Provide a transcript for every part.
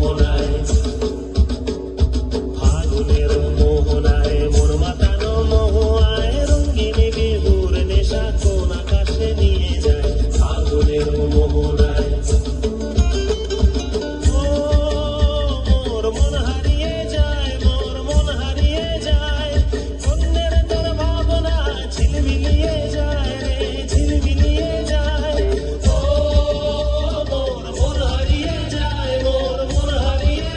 মোহনায়, ফাগুনের মোহনায় মন মাতানো মোহায়, রঙিনী বিহুর নেশা কোন আকাশে নিয়ে যায়। ফাগুনের মোহনায় মোর মন হারিয়ে যায়, মোর মন হারিয়ে যায়, অন্যের তোর ভাবনা ঝিলমিলিয়ে যায় রে, ঝিলমিলিয়ে যায়। ও মোর মন হারিয়ে যায়, মোর মন হারিয়ে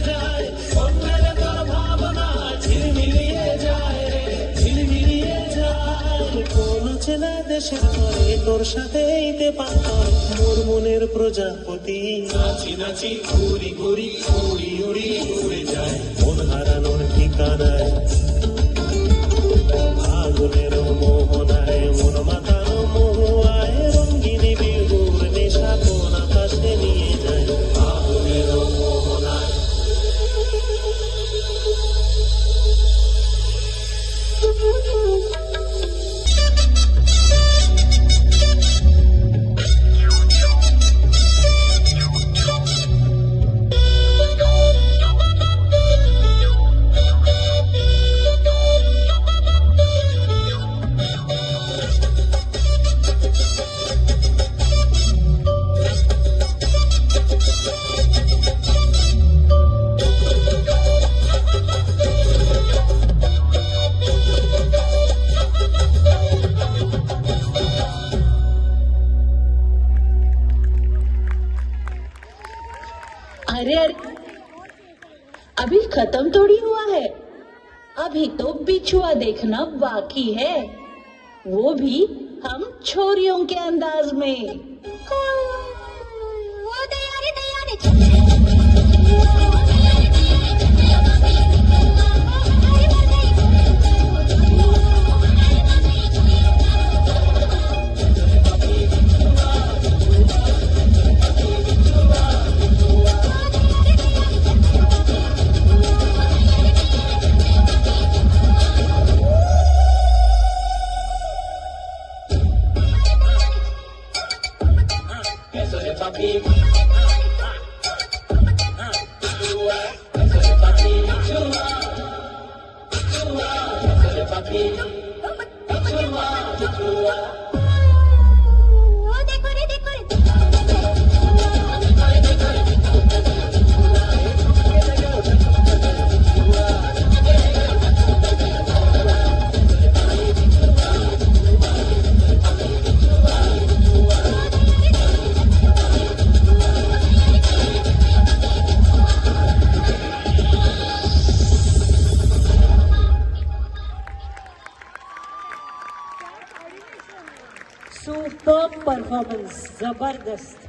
যায়, অন্যের তোর ভাবনা ঝিলমিলিয়ে যায় রে, ঝিলমিলিয়ে যায়। কোন চেনা দেশের ঘরে তোর সাথে ঈদে পান্তর, মোর মনের প্রজাপতি নাচি নাচি ঘুরি ঘুরি উড়ি উড়ি উড়ে যায় মন হারানোর ঠিকানায়। ফাগুনের মোহনায় মন মাতানো মোহায়, রঙিনী বিহুর নেশা কোন আকাশে নিয়ে যায়। ফাগুনের মোহনায় अरे अभी खत्म थोड़ी हुआ है, अभी तो बिछुआ देखना बाकी है, वो भी हम छोरियों के अंदाज में। वो दया रे सुपर परफॉर्मेंस, जबरदस्त।